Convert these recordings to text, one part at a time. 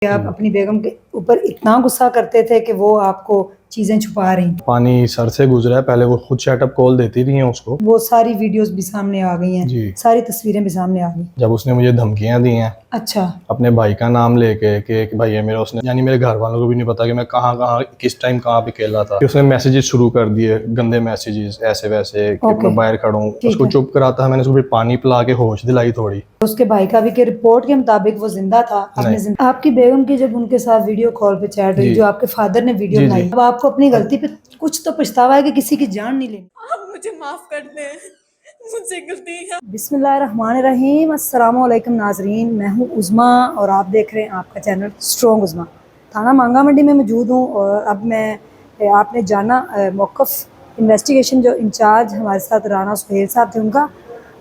आप अपनी बेगम के ऊपर इतना गुस्सा करते थे कि वो आपको चीजें छुपा रही। पानी सर से गुजरा है, पहले वो खुद सेटअप कॉल देती रही हैं उसको। वो सारी वीडियोस भी सामने आ गई हैं जी। सारी तस्वीरें भी सामने आ गई। जब उसने मुझे धमकियां दी हैं अच्छा। अपने भाई का नाम लेके कि भाई है मेरा, उसने यानी मेरे घर वालों को भी नहीं पता कि मैं कहाँ कहाँ किस टाइम कहाँ पे खेला था। उसने मैसेजेस शुरू कर दिए, गंदे मैसेजेस ऐसे वैसे कि मैं बाहर खड़ा हूँ। उसको चुप कराता है, मैंने उसको पानी पिला के होश दिलाई थोड़ी। उसके भाई का भी कि रिपोर्ट के मुताबिक वो जिंदा था। आपकी बेगम की जब उनके साथ वीडियो कॉल पे चैट हुई, जो आपके फादर ने वीडियो बनाई, अब आपको अपनी गलती पे कुछ तो पछतावा है कि किसी की जान नहीं लेनी। आप मुझे माफ कर दें, मुझसे गलती है। बिस्मिल्लाहिर्रहमानिर्रहीम। अस्सलाम वालेकुम नाजरीन, मैं हूँ उज़मा और आप देख रहे हैं आपका चैनल स्ट्रॉन्ग उज़मा। थाना मांगा मंडी में मौजूद हूँ और अब मैं आपने जाना मौक़िफ़ इन्वेस्टिगेशन जो इंचार्ज हमारे साथ राना सुहेल साहब थे उनका।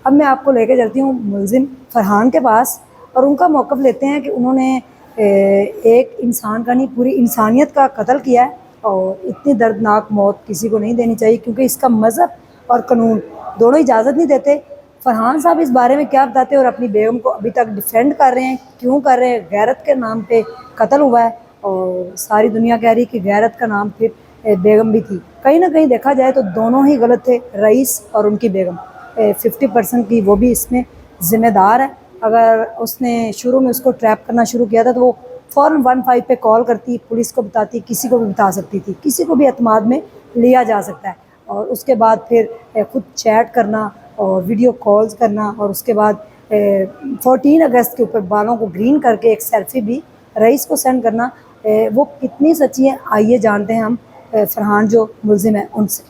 अब मैं आपको लेकर चलती हूँ मुलजिम फरहान के पास और उनका मौक़िफ़ लेते हैं कि उन्होंने एक इंसान का नहीं पूरी इंसानियत का कत्ल किया है और इतनी दर्दनाक मौत किसी को नहीं देनी चाहिए क्योंकि इसका मज़हब और कानून दोनों इजाज़त नहीं देते। फरहान साहब इस बारे में क्या बताते हैं और अपनी बेगम को अभी तक डिफेंड कर रहे हैं, क्यों कर रहे हैं? गैरत के नाम पे कत्ल हुआ है और सारी दुनिया कह रही है कि गैरत का नाम फिर बेगम भी थी। कहीं ना कहीं देखा जाए तो दोनों ही गलत थे, रईस और उनकी बेगम। 50% की वो भी इसमें ज़िम्मेदार है। अगर उसने शुरू में उसको ट्रैप करना शुरू किया था तो वो फ़ौरन 15 पे कॉल करती, पुलिस को बताती, किसी को भी बता सकती थी, किसी को भी एतमाद में लिया जा सकता है। और उसके बाद फिर खुद चैट करना और वीडियो कॉल्स करना और उसके बाद 14 अगस्त के ऊपर बालों को ग्रीन करके एक सेल्फी भी रईस को सेंड करना, वो कितनी सच्ची है आइए जानते हैं हम फरहान जो मुलजिम है उनसे।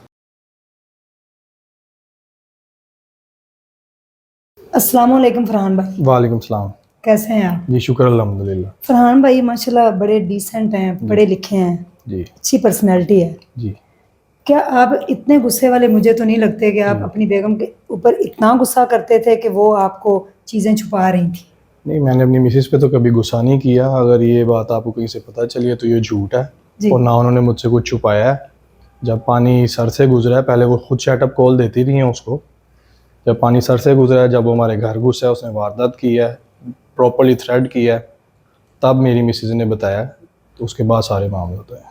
अस्सलाम वालेकुम फरहान भाई। वालेकुम सलाम। कैसे हैं आप? जी शुक्र अल्हम्दुलिल्लाह। फरहान भाई माशाल्लाह बड़े डिसेंट हैं, पढ़े लिखे हैं जी, अच्छी पर्सनैलिटी है जी। क्या आप इतने गुस्से वाले मुझे तो नहीं लगते कि आप अपनी बेगम के ऊपर इतना गुस्सा करते थे कि वो आपको चीज़ें छुपा रही थी? नहीं, मैंने अपनी मिसेस पे तो कभी गुस्सा नहीं किया। अगर ये बात आपको कहीं से पता चली है तो ये झूठ है और ना उन्होंने मुझसे कुछ छुपाया है। जब पानी सर से गुजरा है, पहले वो खुद सेटअप कॉल देती रही हैं उसको। जब पानी सर से गुजरा है, जब वो हमारे घर घुसा है, उसने वारदात की है, प्रॉपर्ली थ्रेड किया है, तब मेरी मिसेज ने बताया, तो उसके बाद सारे मामले होते हैं।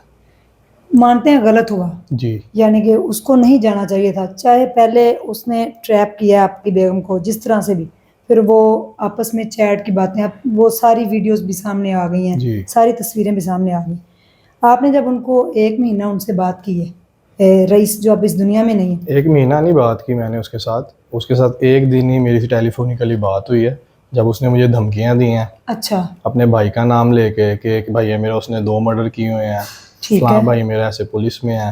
मानते हैं गलत हुआ जी, यानी कि उसको नहीं जाना चाहिए था। चाहे पहले उसने ट्रैप किया आपकी बेगम को जिस तरह से भी, फिर वो आपस में चैट की बातें, वो सारी वीडियोस भी सामने आ गई हैं, सारी तस्वीरें भी सामने आ गई। आपने जब उनको 1 महीना उनसे बात की है, रईस जो अब इस दुनिया में नहीं है, 1 महीना नहीं बात की मैंने उसके साथ 1 दिन ही मेरी टेलीफोनिकली बात हुई है, जब उसने मुझे धमकियां दी हैं। अच्छा। अपने भाई का नाम लेके कि भाई है मेरा, उसने 2 मर्डर किए हुए हैं, फलां भाई मेरा ऐसे पुलिस में है,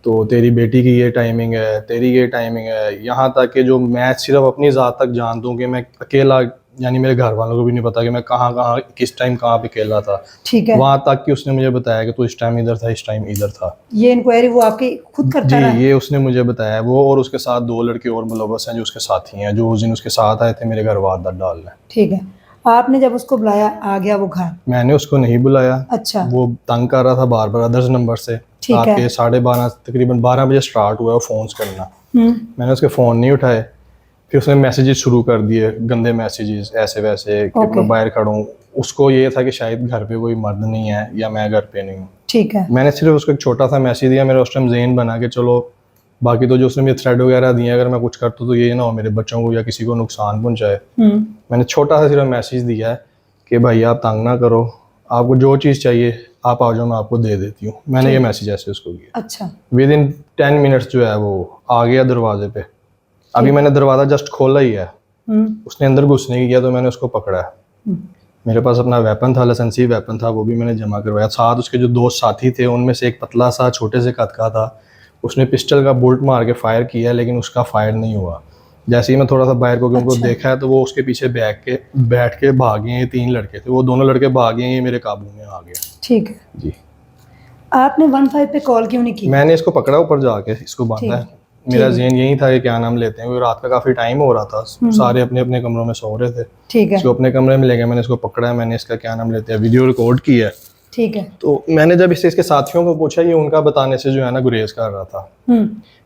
तो तेरी बेटी की ये टाइमिंग है, तेरी ये टाइमिंग है। यहाँ तक कि जो मैं सिर्फ अपनी ज़ात तक जानता हूँ कि मैं अकेला, यानी मेरे घर वालों को भी नहीं पता कि मैं कहाँ कहाँ किस टाइम कहाँ पे खेला था। ठीक है। वहाँ तक कि उसने मुझे बताया कि तू इस टाइम इधर था, इस टाइम इधर था। ये इंक्वायरी वो आपकी खुद करता रहा? जी, ये उसने मुझे बताया। वो और उसके साथ 2 लड़के और मुलव्वस हैं जो उसके साथी हैं, जो उस दिन उसके साथ आए थे मेरे घर वारदात डालने। ठीक है। आपने जब उसको बुलाया, आ गया वो घर? मैंने उसको नहीं बुलाया। अच्छा। वो तंग कर रहा था बार बार अदर्स नंबर से। रात के 12:30 तकरीबन 12 बजे स्टार्ट हुआ फोन करना। मैंने उसके फ़ोन नहीं उठाए। फिर उसने मैसेजेस शुरू कर दिए, गंदे मैसेजेस ऐसे वैसे कि मैं बाहर खड़ा हूँ। उसको ये था कि शायद घर पे कोई मर्द नहीं है या मैं घर पे नहीं हूँ। ठीक है। मैंने सिर्फ उसको एक छोटा सा मैसेज दिया, मेरा उस टाइम ज़हन बना के चलो, बाकी तो जो उसने मुझे थ्रेड वगैरह दिए, अगर मैं कुछ करता तो ये ना हो मेरे बच्चों को या किसी को नुकसान पहुँचाए। मैंने छोटा सा सिर्फ मैसेज दिया है कि भाई आप तंग ना करो, आपको जो चीज़ चाहिए आप आ जाओ, मैं आपको दे देती हूँ। मैंने ये मैसेज ऐसे उसको किया। अच्छा। विद इन 10 मिनट्स जो है वो आ गया दरवाजे पे। अभी मैंने दरवाज़ा जस्ट खोला ही है, उसने अंदर घुसने की किया तो मैंने उसको पकड़ा है। मेरे पास अपना वेपन था, लाइसेंसी वेपन था, वो भी मैंने जमा करवाया। साथ उसके जो 2 साथी थे उनमें से एक पतला सा छोटे से कद का था, उसने पिस्टल का बुलेट मार के फायर किया लेकिन उसका फायर नहीं हुआ। जैसे ही मैं थोड़ा सा बाहर को उनको देखा है तो वो उसके पीछे बैठ के भागे हैं। 3 लड़के थे, वो दोनों लड़के भागे हैं, ये मेरे काबू में आ गया। ठीक है जी। आपने 15 पे कॉल क्यों नहीं की? मैंने इसको पकड़ा ऊपर जाके, इसको बांधा है। मेरा ज़हन यही था कि क्या नाम लेते हैं, रात का काफ़ी टाइम हो रहा था, सारे अपने अपने कमरों में सो रहे थे। ठीक है। इसको अपने कमरे में ले गया, मैंने इसको पकड़ा है, मैंने इसका क्या नाम लेते हैं वीडियो रिकॉर्ड किया है। ठीक है। तो मैंने जब इसके साथियों को पूछा, ये उनका बताने से जो है ना गुरेज कर रहा था।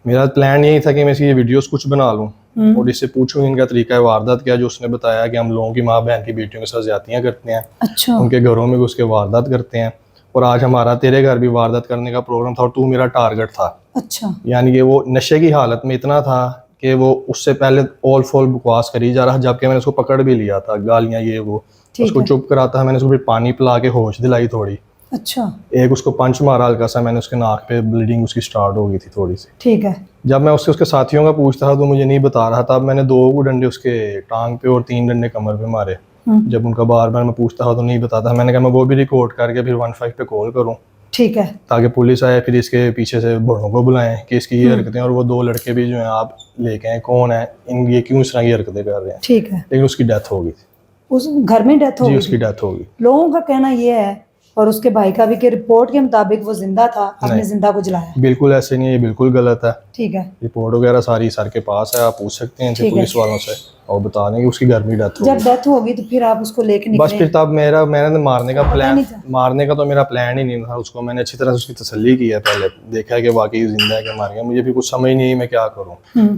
मेरा प्लान यही था कि मैं इसकी वीडियोस कुछ बना लूं और इससे पूछूं इनका तरीका है वारदात क्या, जो उसने बताया कि हम लोगों की माँ बहन की बेटियों के साथ ज्यादतियां करते हैं। अच्छा। उनके घरों में घुस के वारदात करते हैं, और आज हमारा तेरे घर भी वारदात करने का प्रोग्राम था और तू मेरा टारगेट था। अच्छा। यानी कि वो नशे की हालत में इतना था कि वो उससे पहले ऑल फॉल बकवास करी जा रहा, जबकि मैंने उसको पकड़ भी लिया था, गालियां ये वो, उसको चुप कराता, मैंने उसको फिर पानी पिला के होश दिलाई थोड़ी। अच्छा। एक उसको पंच मारा हल्का सा मैंने, उसके नाक पे ब्लीडिंग उसकी स्टार्ट हो गई थी थोड़ी सी। ठीक है। जब मैं उसके साथियों का पूछता था तो मुझे नहीं बता रहा था। अब मैंने 2 डंडे उसके टांग पे और 3 डंडे कमर पे मारे। जब उनका बार बार मैं पूछता था तो नहीं बताता। मैंने कहा मैं वो भी रिकॉर्ड करके फिर 15 पे कॉल करूं, ठीक है, ताकि पुलिस आए, फिर इसके पीछे से बड़ों को बुलाएं कि इसकी ये हरकतें, और वो 2 लड़के भी जो हैं आप लेके आए, कौन है इन, ये क्यों इस तरह की हरकतें कर रहे हैं। ठीक है। लेकिन उसकी डेथ हो गई थी। उस घर में डेथ हो जी गई उसकी डेथ हो गई। लोगों का कहना ये है, और उसके भाई का भी, कि रिपोर्ट के मुताबिक वो जिंदा था, आपने जिंदा को जलाया। बिल्कुल ऐसे नहीं है, ये बिल्कुल गलत है। ठीक है। रिपोर्ट वगैरह सारी सर के पास है, आप पूछ सकते हैं इनसे, पुलिस वालों से, और बता दें कि उसकी घर में डेथ हो गई। जब डेथ होगी तो फिर आप उसको लेके निकले? बस फिर तब मैंने मारने का प्लान, मारने का तो मेरा प्लान ही नहीं था। उसको मैंने अच्छी तरह से उसकी तसल्ली की है, पहले देखा है कि वाकई जिंदा है कि मार गया। मुझे भी कुछ समझ नहीं आई मैं क्या करूँ।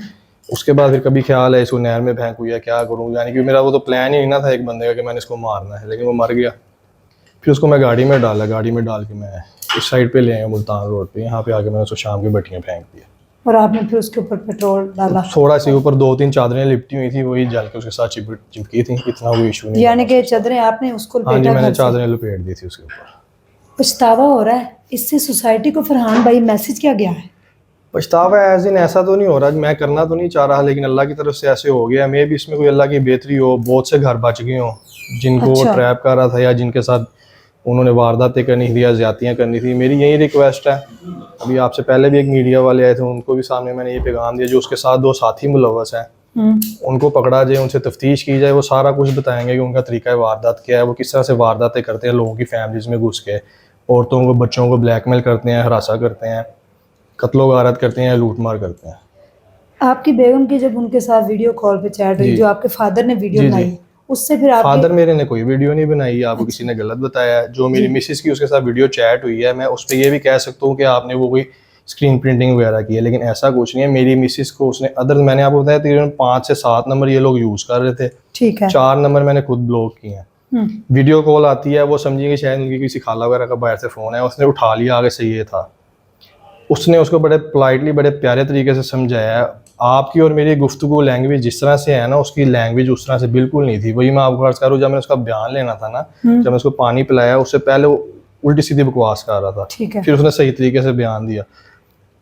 उसके बाद फिर कभी ख्याल है इसको नहर में फेंकूं या क्या करूँ, यानी कि मेरा वो तो प्लान ही नहीं ना था एक बंदे का कि मैंने इसको मारना है, लेकिन वो मर गया। फिर उसको मैं गाड़ी में डाला, गाड़ी में डाल के मैं इस साइड पे ले आया मुल्तान रोड पे, यहाँ पे आके मैंने उसको शाम की भट्टियाँ फेंक दिया। और आपने फिर उसके ऊपर पेट्रोल डाला? थोड़ा सी ऊपर 2-3 चादरें लिपटी हुई थी, वही जल के उसके साथ चिपकी थी, इतना कोई इशू नहीं। यानी कि चादरें आपने उसको लपेटा? हाँ जी, मैंने चादरें लपेट दी थी उसके ऊपर। पछतावा हो रहा है इससे सोसाइटी को फरहान भाई, मैसेज क्या गया है? पछतावा एज इन ऐसा तो नहीं हो रहा, मैं करना तो नहीं चाह रहा, लेकिन अल्लाह की तरफ से ऐसे हो गया। मे भी इसमें कोई अल्लाह की बेहतरी हो, बहुत से घर बच गए हों जिनको वो ट्रैप कर रहा था या जिनके साथ उन्होंने वारदातें करनी थी या ज्यादतियाँ करनी थी। मेरी यही रिक्वेस्ट है, अभी आपसे पहले भी एक मीडिया वाले आए थे, उनको भी सामने मैंने ये पैगाम दिया, जो उसके साथ 2 साथी मुलव्वस हैं उनको पकड़ा जाए, उनसे तफ्तीश की जाए, वो सारा कुछ बताएंगे कि उनका तरीका वारदात क्या है, वो किस तरह से वारदातें करते हैं, लोगों की फैमिलीज में घुस के औरतों को बच्चों को ब्लैकमेल करते हैं, हरासा करते हैं, कत्लो गारत करते हैं, लूट मार करते हैं। आपकी बेगम की जब उनके साथ वीडियो कॉल पे चैट हुई, जो आपके फादर ने वीडियो बनाई, उससे फिर आप? फादर मेरे ने कोई वीडियो नहीं बनाई, आपको किसी ने गलत बताया। जो मेरी मिसेस की उसके साथ वीडियो चैट हुई है, मैं उस पर ये भी कह सकता हूँ कि आपने वो कोई स्क्रीन प्रिंटिंग वगैरह की है, लेकिन ऐसा कुछ नहीं है। मेरी मिसेस को उसने मैंने आपको बताया तकरीबन 5 से 7 नंबर ये लोग यूज कर रहे थे। ठीक है। 4 नंबर मैंने खुद ब्लॉक किए हैं। वीडियो कॉल आती है, वो समझिए शायद उनकी किसी खाला वगैरह का बाहर से फोन है, उसने उठा लिया, आगे से ये था। उसने उसको बड़े पोलाइटली, बड़े प्यारे तरीके से समझाया। आपकी और मेरी गुफ्तगू लैंग्वेज जिस तरह से है ना, उसकी लैंग्वेज उस तरह से बिल्कुल नहीं थी। वही मैं आपको अर्ज करूँ, जब मैंने उसका बयान लेना था ना, जब मैं उसको पानी पिलाया, उससे पहले वो उल्टी सीधी बकवास कर रहा था। ठीक है। फिर उसने सही तरीके से बयान दिया,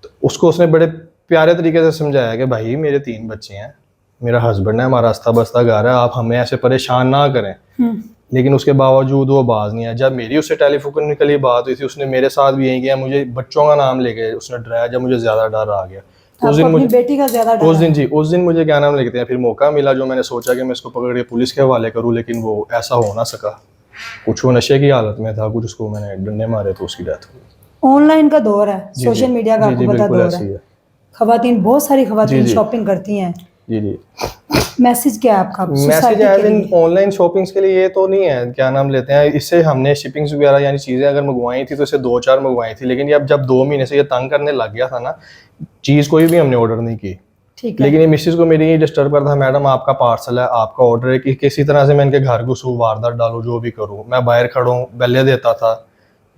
तो उसको उसने बड़े प्यारे तरीके से समझाया कि भाई मेरे 3 बच्चे हैं, मेरा हस्बैंड है, हमारा रास्ता बस्ता घर है, आप हमें ऐसे परेशान ना करें। लेकिन उसके बावजूद वो बाज नहीं आया। जब मेरी उससे टेलीफोनिकली बात हुई थी, उसने मेरे साथ भी यही किया, मुझे बच्चों का नाम लेके उसने डराया। जब मुझे ज्यादा डर आ गया उस दिन, मुझे बेटी का ज्यादा डर, उस दिन मुझे क्या नाम लिखते हैं, फिर मौका मिला जो मैंने सोचा कि मैं इसको पकड़ के पुलिस के हवाले करूँ, लेकिन वो ऐसा हो ना सका। कुछ वो नशे की हालत में था, कुछ उसको मैंने डंडे मारे तो उसकी डेथ हो गई। ऑनलाइन का दौर है, सोशल मीडिया का आपको पता दौर है, खवातीन, बहुत सारी खवातीन शॉपिंग करती हैं। जी जी। मैसेज क्या है आपका? Message as in online shoppings के लिए ये तो नहीं है, क्या नाम लेते हैं, इससे हमने शिपिंग्स वगैरह यानी चीज़ें अगर मंगवाई थी तो इसे 2-4 मंगवाई थी, लेकिन ये अब जब 2 महीने से ये तंग करने लग गया था ना, चीज़ कोई भी हमने ऑर्डर नहीं की। ठीक है। लेकिन ये मिसेज को मेरी डिस्टर्ब करता था, मैडम आपका पार्सल है, आपका ऑर्डर है, कि किसी तरह से मैं इनके घर घुसूँ, वारदात डालूँ, जो भी करूँ। मैं बाहर खड़ा हूँ, बल्ले देता था,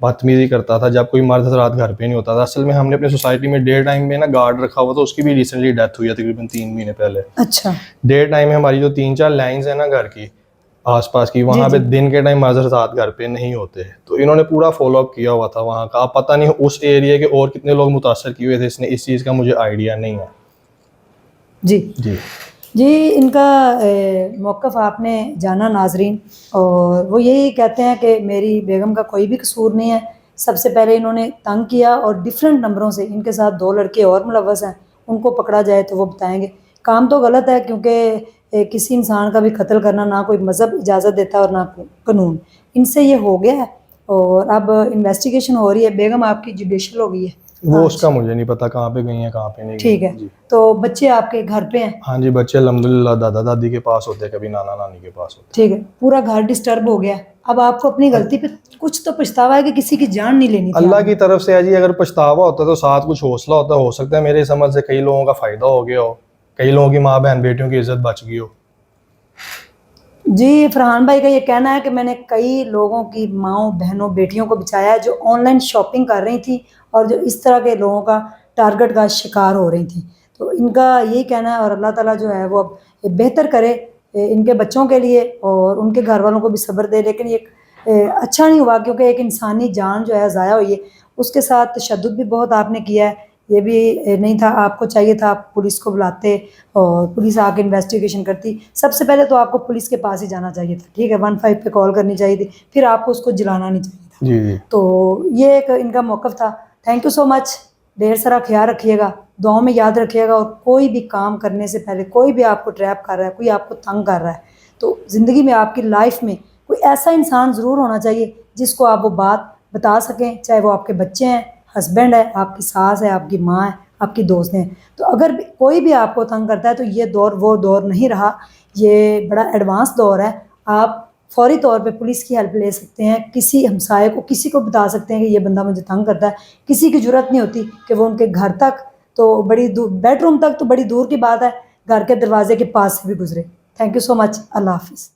बदतमीजी करता था, जब कोई मर्द रात घर पे नहीं होता था। असल में हमने अपनी सोसाइटी में डे टाइम में ना गार्ड रखा हुआ था, उसकी भी रिसेंटली डेथ हुई है तकरीबन 3 महीने पहले। अच्छा। डे टाइम में हमारी जो 3-4 लाइन्स है ना घर की आसपास की, वहाँ पे दिन के टाइम मर्द रात घर पे नहीं होते, तो इन्होंने पूरा फॉलोअप किया हुआ था वहाँ का। अब पता नहीं उस एरिया के और कितने लोग मुतासर किए हुए थे इसने, इस चीज़ का मुझे आइडिया नहीं है। जी जी जी। इनका मौक़िफ़ आपने जाना नाजरीन, और वो यही कहते हैं कि मेरी बेगम का कोई भी कसूर नहीं है। सबसे पहले इन्होंने तंग किया, और डिफरेंट नंबरों से इनके साथ 2 लड़के और मुलव्वस हैं, उनको पकड़ा जाए तो वो बताएंगे। काम तो गलत है, क्योंकि किसी इंसान का भी कत्ल करना ना कोई मज़हब इजाज़त देता है और ना कानून। इनसे ये हो गया है, और अब इन्वेस्टिगेशन हो रही है। बेगम आपकी जुडिशल हो गई है, वो उसका मुझे नहीं पता कहाँ पे गई हैं, कहाँ पे नहीं। ठीक है। तो बच्चे आपके घर पे हैं? हाँ जी, बच्चे अल्हम्दुलिल्लाह दादा दादी के पास होते हैं, कभी नाना नानी के पास होते हैं। ठीक है। पूरा घर डिस्टर्ब हो गया? अब आपको अपनी गलती पे कुछ तो पछतावा है कि किसी की जान नहीं लेनी थी अल्लाह आपने। की तरफ से है जी, अगर पछतावा होता तो साथ कुछ हौसला होता, हो सकता है मेरे समझ से कई लोगों का फ़ायदा हो गया हो, कई लोगों की माँ बहन बेटियों की इज्जत बच गई हो। जी, फरहान भाई का ये कहना है कि मैंने कई लोगों की माँओं, बहनों, बेटियों को बचाया है जो ऑनलाइन शॉपिंग कर रही थी और जो इस तरह के लोगों का टारगेट का शिकार हो रही थी। तो इनका यही कहना है और अल्लाह ताला जो है वो अब ये बेहतर करे इनके बच्चों के लिए और उनके घर वालों को भी सब्र दे। लेकिन ये अच्छा नहीं हुआ क्योंकि एक इंसानी जान जो है ज़ाया हुई है, उसके साथ तशद्दुद भी बहुत आपने किया है। ये भी नहीं था, आपको चाहिए था आप पुलिस को बुलाते और पुलिस आके इन्वेस्टिगेशन करती। सबसे पहले तो आपको पुलिस के पास ही जाना चाहिए था, ठीक है, 15 पे कॉल करनी चाहिए थी, फिर आपको उसको जलाना नहीं चाहिए था। जी जी। तो ये एक इनका मौक़िफ़ था। Thank you so much. ढेर सारा ख्याल रखिएगा, दुआओं में याद रखिएगा और कोई भी काम करने से पहले कोई भी आपको ट्रैप कर रहा है, कोई आपको तंग कर रहा है, तो ज़िंदगी में आपकी लाइफ में कोई ऐसा इंसान ज़रूर होना चाहिए जिसको आप वो बात बता सकें, चाहे वो आपके बच्चे हैं, हस्बैंड है, आपकी सास है, आपकी माँ है, आपकी दोस्त हैं। तो अगर कोई भी आपको तंग करता है तो ये दौर वो दौर नहीं रहा, ये बड़ा एडवांस दौर है। आप फ़ौरी तौर पे पुलिस की हेल्प ले सकते हैं, किसी हमसाये को, किसी को बता सकते हैं कि ये बंदा मुझे तंग करता है। किसी की ज़रूरत नहीं होती कि वो उनके घर तक तो बड़ी दूर, बेडरूम तक तो बड़ी दूर की बात है, घर के दरवाजे के पास से भी गुजरे। Thank you so much. अल्लाह हाफ़िज़।